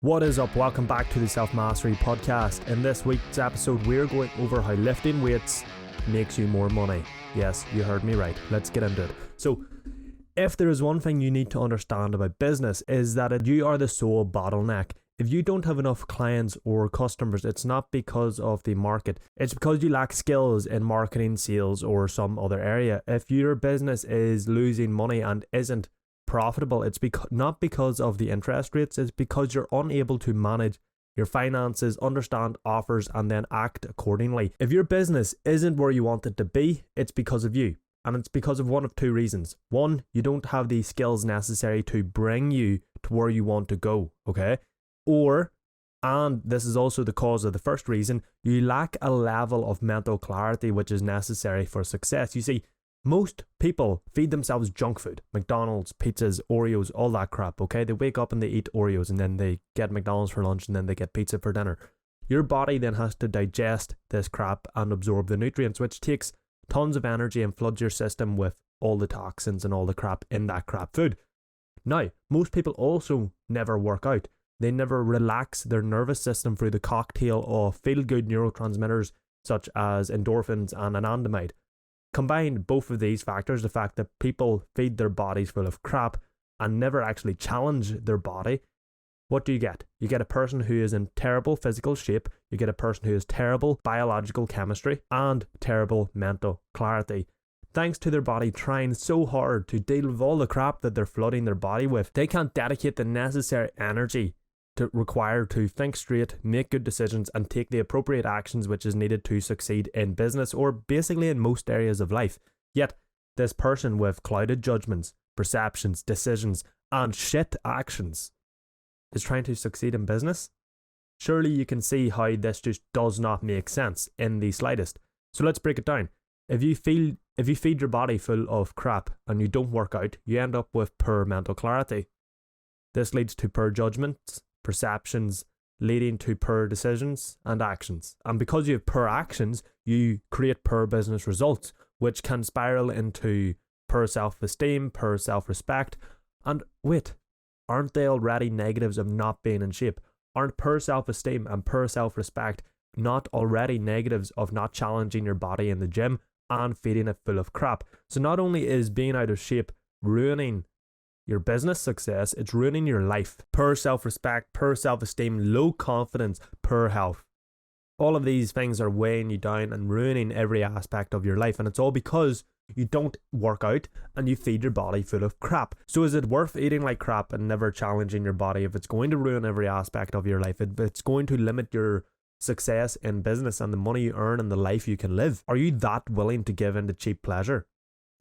What is up? Welcome back to the Self Mastery Podcast. In this week's episode, we're going over how lifting weights makes you more money. Yes, you heard me right. Let's get into it. So, if there is one thing you need to understand about business, is that you are the sole bottleneck. If you don't have enough clients or customers, it's not because of the market. It's because you lack skills in marketing, sales, or some other area. If your business is losing money and isn't profitable, it's not because of the interest rates, it's because you're unable to manage your finances, understand offers, and then act accordingly. If your business isn't where you want it to be, it's because of you. And it's because of one of two reasons. One, you don't have the skills necessary to bring you to where you want to go, okay? Or, and this is also the cause of the first reason, you lack a level of mental clarity which is necessary for success. You see, most people feed themselves junk food, McDonald's, pizzas, Oreos, all that crap, okay? They wake up and they eat Oreos and then they get McDonald's for lunch and then they get pizza for dinner. Your body then has to digest this crap and absorb the nutrients, which takes tons of energy and floods your system with all the toxins and all the crap in that crap food. Now, most people also never work out. They never relax their nervous system through the cocktail of feel-good neurotransmitters such as endorphins and anandamide. Combine both of these factors, the fact that people feed their bodies full of crap and never actually challenge their body, what do you get? You get a person who is in terrible physical shape, you get a person who has terrible biological chemistry and terrible mental clarity. Thanks to their body trying so hard to deal with all the crap that they're flooding their body with, they can't dedicate the necessary energy required to think straight, make good decisions, and take the appropriate actions which is needed to succeed in business or basically in most areas of life. Yet, this person with clouded judgments, perceptions, decisions, and shit actions is trying to succeed in business? Surely you can see how this just does not make sense in the slightest. So let's break it down. If you feed your body full of crap and you don't work out, you end up with poor mental clarity. This leads to poor judgments, perceptions, leading to poor decisions and actions. And because you have poor actions, you create poor business results, which can spiral into poor self-esteem, poor self-respect. And wait, aren't they already negatives of not being in shape? Aren't poor self-esteem and poor self-respect not already negatives of not challenging your body in the gym and feeding it full of crap? So not only is being out of shape ruining your business success, it's ruining your life. Poor self-respect, poor self-esteem, low confidence, poor health. All of these things are weighing you down and ruining every aspect of your life, and it's all because you don't work out and you feed your body full of crap. So is it worth eating like crap and never challenging your body if it's going to ruin every aspect of your life, if it's going to limit your success in business and the money you earn and the life you can live? Are you that willing to give in to cheap pleasure?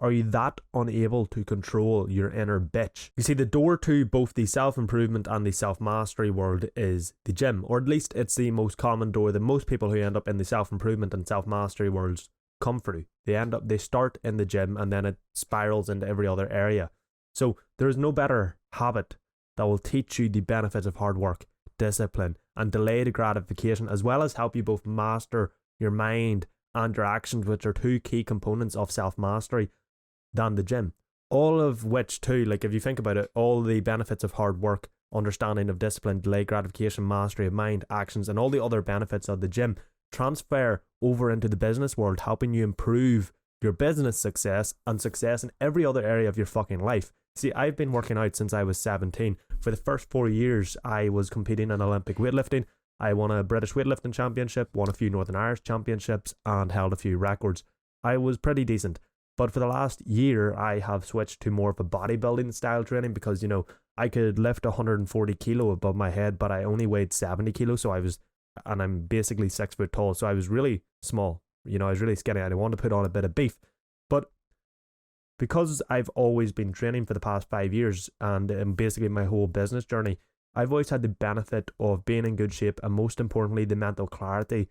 Are you that unable to control your inner bitch? You see, the door to both the self-improvement and the self-mastery world is the gym, or at least it's the most common door that most people who end up in the self-improvement and self-mastery worlds come through. They start in the gym and then it spirals into every other area. So there is no better habit that will teach you the benefits of hard work, discipline, and delayed gratification, as well as help you both master your mind and your actions, which are two key components of self-mastery, than the gym. All of which too, like if you think about it, all the benefits of hard work, understanding of discipline, delayed gratification, mastery of mind, actions, and all the other benefits of the gym transfer over into the business world, helping you improve your business success and success in every other area of your fucking life. See, I've been working out since I was 17. For the first 4 years, I was competing in Olympic weightlifting. I won a British weightlifting championship, won a few Northern Irish championships, and held a few records. I was pretty decent. But for the last year, I have switched to more of a bodybuilding style training because, I could lift 140 kilo above my head, but I only weighed 70 kilos. And I'm basically 6 foot tall. So I was really small. I was really skinny. I wanted to put on a bit of beef. But because I've always been training for the past 5 years and basically my whole business journey, I've always had the benefit of being in good shape and most importantly, the mental clarity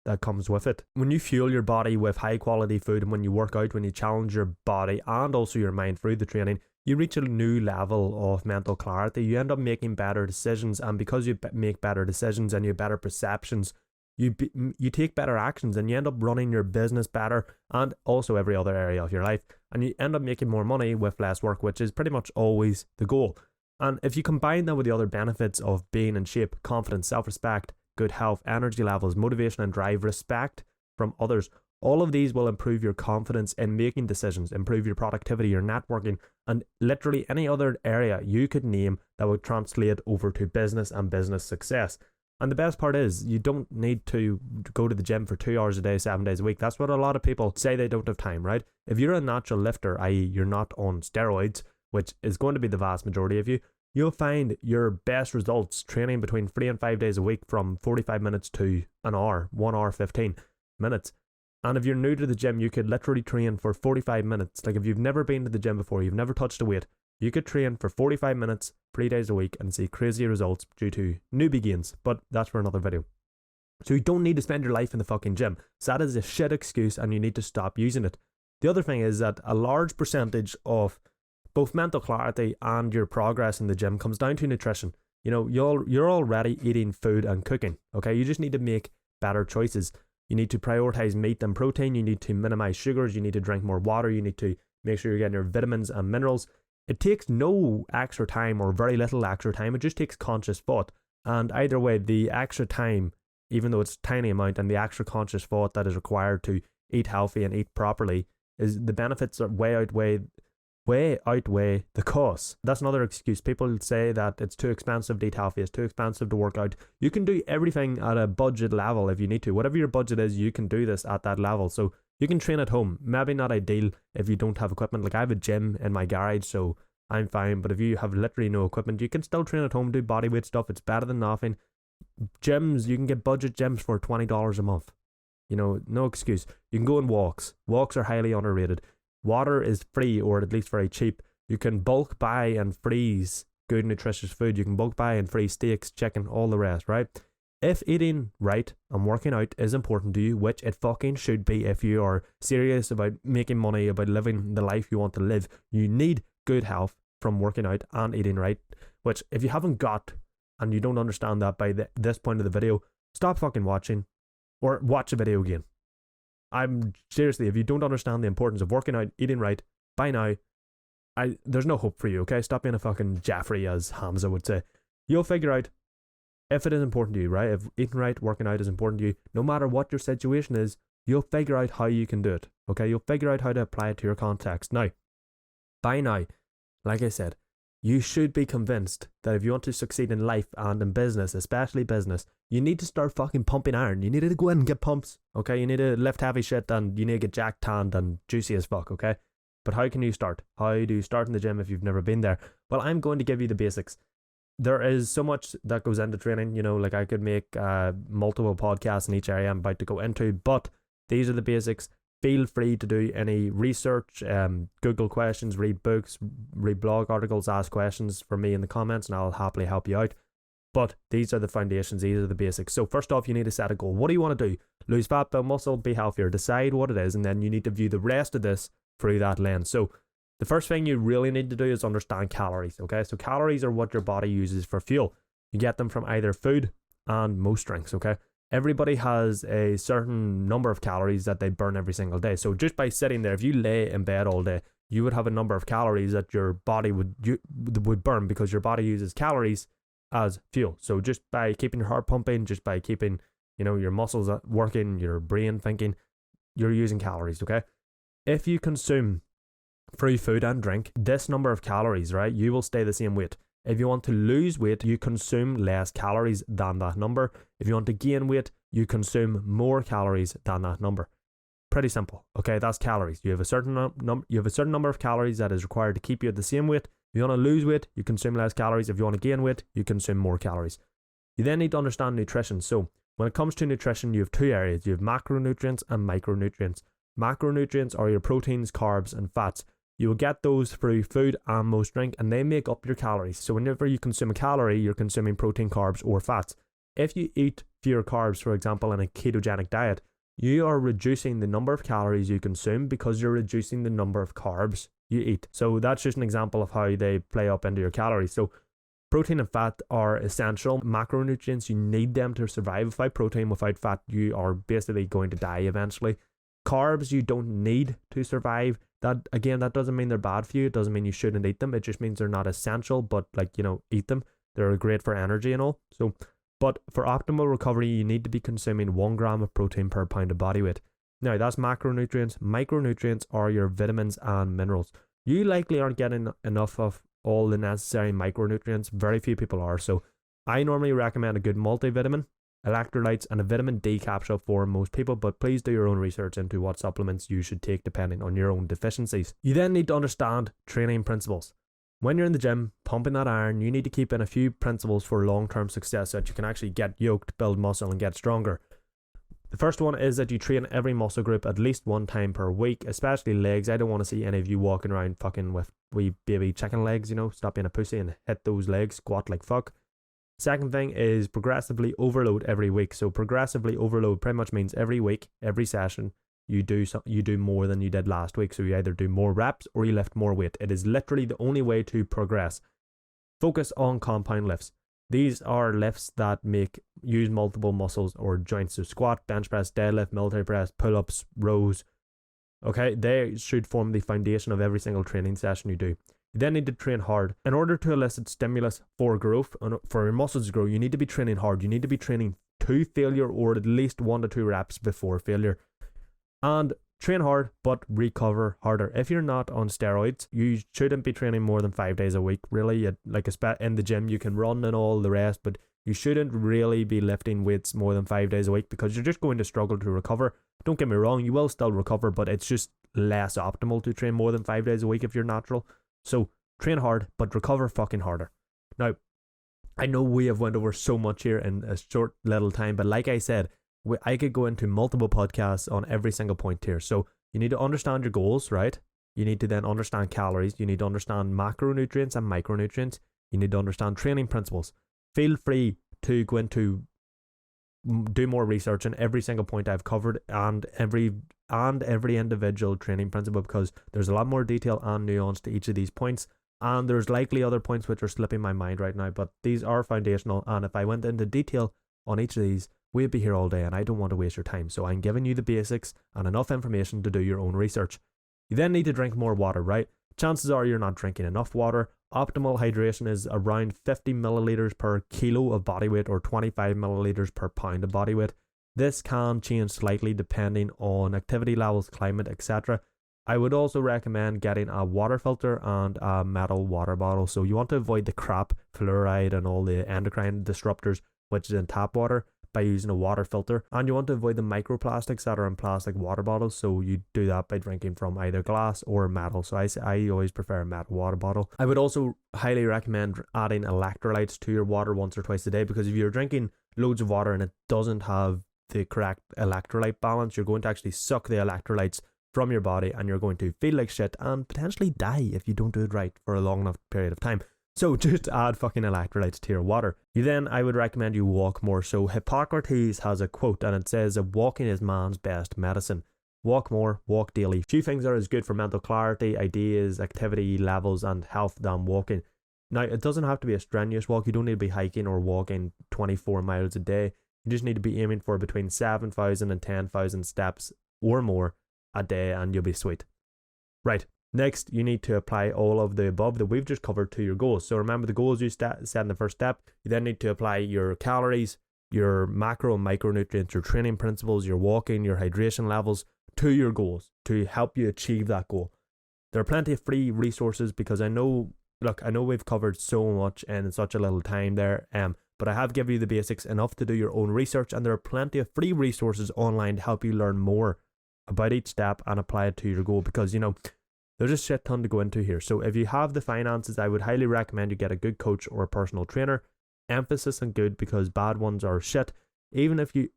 that comes with it. When you fuel your body with high quality food and when you work out, when you challenge your body and also your mind through the training, you reach a new level of mental clarity. You end up making better decisions, and because you make better decisions and you have better perceptions, you take better actions and you end up running your business better and also every other area of your life, and you end up making more money with less work, which is pretty much always the goal. And if you combine that with the other benefits of being in shape, confidence, self-respect, good health, energy levels, motivation and drive, respect from others, all of these will improve your confidence in making decisions, improve your productivity, your networking, and literally any other area you could name that would translate over to business and business success. And the best part is, you don't need to go to the gym for 2 hours a day, 7 days a week. That's what a lot of people say they don't have time, right? If you're a natural lifter, i.e. you're not on steroids, which is going to be the vast majority of you, you'll find your best results training between 3 and 5 days a week from 45 minutes to an hour, 1 hour, 15 minutes. And if you're new to the gym, you could literally train for 45 minutes. Like if you've never been to the gym before, you've never touched a weight, you could train for 45 minutes, 3 days a week and see crazy results due to newbie gains. But that's for another video. So you don't need to spend your life in the fucking gym. So that is a shit excuse and you need to stop using it. The other thing is that a large percentage of both mental clarity and your progress in the gym comes down to nutrition. You know, you're already eating food and cooking, okay? You just need to make better choices. You need to prioritize meat and protein. You need to minimize sugars. You need to drink more water. You need to make sure you're getting your vitamins and minerals. It takes no extra time or very little extra time. It just takes conscious thought. And either way, the extra time, even though it's a tiny amount, and the extra conscious thought that is required to eat healthy and eat properly, is the benefits are way outweigh the costs. That's another excuse. People say that it's too expensive to eat healthy, it's too expensive to work out. You can do everything at a budget level if you need to. Whatever your budget is, you can do this at that level. So you can train at home. Maybe not ideal if you don't have equipment. Like I have a gym in my garage, so I'm fine. But if you have literally no equipment, you can still train at home, do bodyweight stuff. It's better than nothing. Gyms, you can get budget gyms for $20 a month. You know, no excuse. You can go on walks. Walks are highly underrated. Water is free, or at least very cheap. You can bulk buy and freeze good nutritious food. You can bulk buy and freeze steaks, chicken, all the rest, right? If eating right and working out is important to you, which it fucking should be if you are serious about making money, about living the life you want to live, you need good health from working out and eating right. Which if you haven't got and you don't understand that by this point of the video, stop fucking watching or watch a video again. I'm seriously, if you don't understand the importance of working out, eating right, by now, there's no hope for you, okay? Stop being a fucking Jaffrey, as Hamza would say. You'll figure out if it is important to you, right? If eating right, working out is important to you, no matter what your situation is, you'll figure out how you can do it, okay? You'll figure out how to apply it to your context. Now, by now, like I said, you should be convinced that if you want to succeed in life and in business, especially business, you need to start fucking pumping iron. You need to go in and get pumps, okay? You need to lift heavy shit and you need to get jacked, tanned and juicy as fuck, okay? But how can you start? How do you start in the gym if you've never been there? Well, I'm going to give you the basics. There is so much that goes into training, you know, like I could make multiple podcasts in each area I'm about to go into, but these are the basics. Feel free to do any research, Google questions, read books, read blog articles, ask questions for me in the comments and I'll happily help you out. But these are the foundations, these are the basics. So first off, you need to set a goal. What do you want to do? Lose fat, build muscle, be healthier. Decide what it is, and then you need to view the rest of this through that lens. So the first thing you really need to do is understand calories, okay? So calories are what your body uses for fuel. You get them from either food and most drinks, okay? Everybody has a certain number of calories that they burn every single day. So just by sitting there, if you lay in bed all day, you would have a number of calories that your body would burn because your body uses calories as fuel. So just by keeping your heart pumping, just by keeping, you know, your muscles working, your brain thinking, you're using calories, okay? If you consume through food and drink this number of calories, right, you will stay the same weight. If you want to lose weight, you consume less calories than that number. If you want to gain weight, you consume more calories than that number. Pretty simple, okay? That's calories. You have a certain number of calories that is required to keep you at the same weight. If you want to lose weight, you consume less calories. If you want to gain weight, you consume more calories. You then need to understand nutrition. So when it comes to nutrition, you have two areas. You have macronutrients and micronutrients. Macronutrients are your proteins, carbs, and fats. You will get those through food and most drink, and they make up your calories. So whenever you consume a calorie, you're consuming protein, carbs, or fats. If you eat fewer carbs, for example, in a ketogenic diet, you are reducing the number of calories you consume because you're reducing the number of carbs you eat. So that's just an example of how they play up into your calories. So protein and fat are essential macronutrients. You need them to survive. Without protein, without fat, you are basically going to die eventually. Carbs you don't need to survive. That again, that doesn't mean they're bad for you. It doesn't mean you shouldn't eat them. It just means they're not essential, but like, eat them. They're great for energy and all. So, but for optimal recovery, you need to be consuming 1 gram of protein per pound of body weight. Now, that's macronutrients. Micronutrients are your vitamins and minerals. You likely aren't getting enough of all the necessary micronutrients. Very few people are. So I normally recommend a good multivitamin, electrolytes, and a vitamin D capsule for most people, but please do your own research into what supplements you should take depending on your own deficiencies. You then need to understand training principles. When you're in the gym, pumping that iron, you need to keep in a few principles for long-term success so that you can actually get yoked, build muscle, and get stronger. The first one is that you train every muscle group at least 1 time per week, especially legs. I don't want to see any of you walking around fucking with wee baby chicken legs, stop being a pussy and hit those legs, squat like fuck. Second thing is progressively overload every week. So progressively overload pretty much means every week, every session, you do more than you did last week. So you either do more reps or you lift more weight. It is literally the only way to progress. Focus on compound lifts. These are lifts that use multiple muscles or joints. So squat, bench press, deadlift, military press, pull-ups, rows. Okay, they should form the foundation of every single training session you do. You then need to train hard. In order to elicit stimulus for growth, and for your muscles to grow, you need to be training hard. You need to be training to failure or at least 1 to 2 reps before failure. And train hard, but recover harder. If you're not on steroids, you shouldn't be training more than 5 days a week. Really, like in the gym, you can run and all the rest, but you shouldn't really be lifting weights more than 5 days a week because you're just going to struggle to recover. Don't get me wrong, you will still recover, but it's just less optimal to train more than 5 days a week if you're natural. So train hard, but recover fucking harder. Now, I know we have went over so much here in a short little time, but like I said, I could go into multiple podcasts on every single point here. So you need to understand your goals, right? You need to then understand calories. You need to understand macronutrients and micronutrients. You need to understand training principles. Feel free to go into do more research on every single point I've covered and every individual training principle, because there's a lot more detail and nuance to each of these points, and there's likely other points which are slipping my mind right now, but these are foundational, and if I went into detail on each of these, we'd be here all day and I don't want to waste your time. So I'm giving you the basics and enough information to do your own research. You then need to drink more water, right? Chances are you're not drinking enough water. Optimal hydration is around 50 milliliters per kilo of body weight or 25 milliliters per pound of body weight. This can change slightly depending on activity levels, climate, etc. I would also recommend getting a water filter and a metal water bottle. So you want to avoid the crap, fluoride and all the endocrine disruptors which is in tap water, by using a water filter, and you want to avoid the microplastics that are in plastic water bottles, so you do that by drinking from either glass or metal. So I always prefer a metal water bottle. I would also highly recommend adding electrolytes to your water once or twice a day, because if you're drinking loads of water and it doesn't have the correct electrolyte balance, you're going to actually suck the electrolytes from your body and you're going to feel like shit and potentially die if you don't do it right for a long enough period of time. So just add fucking electrolytes to your water. I would recommend you walk more. So Hippocrates has a quote and it says that walking is man's best medicine. Walk more, walk daily. Few things are as good for mental clarity, ideas, activity levels and health than walking. Now, it doesn't have to be a strenuous walk. You don't need to be hiking or walking 24 miles a day. You just need to be aiming for between 7,000 and 10,000 steps or more a day and you'll be sweet. Right. Next, you need to apply all of the above that we've just covered to your goals. So remember the goals you set in the first step. You then need to apply your calories, your macro and micronutrients, your training principles, your walking, your hydration levels to your goals to help you achieve that goal. There are plenty of free resources because I know we've covered so much in such a little time there, but I have given you the basics enough to do your own research, and there are plenty of free resources online to help you learn more about each step and apply it to your goal, because there's a shit ton to go into here. So if you have the finances, I would highly recommend you get a good coach or a personal trainer. Emphasis on good, because bad ones are shit. Even if you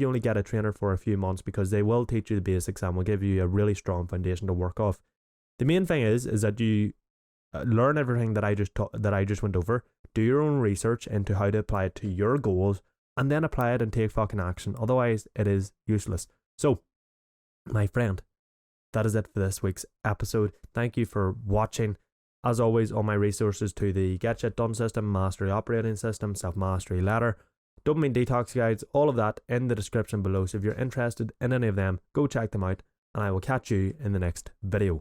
only get a trainer for a few months, because they will teach you the basics and will give you a really strong foundation to work off. The main thing is that you learn everything that I just went over. Do your own research into how to apply it to your goals, and then apply it and take fucking action. Otherwise, it is useless. So, my friend, that is it for this week's episode. Thank you for watching. As always, all my resources to the Get Shit Done system, Mastery Operating System, Self-Mastery Letter, Dopamine Detox Guides, all of that in the description below. So if you're interested in any of them, go check them out, and I will catch you in the next video.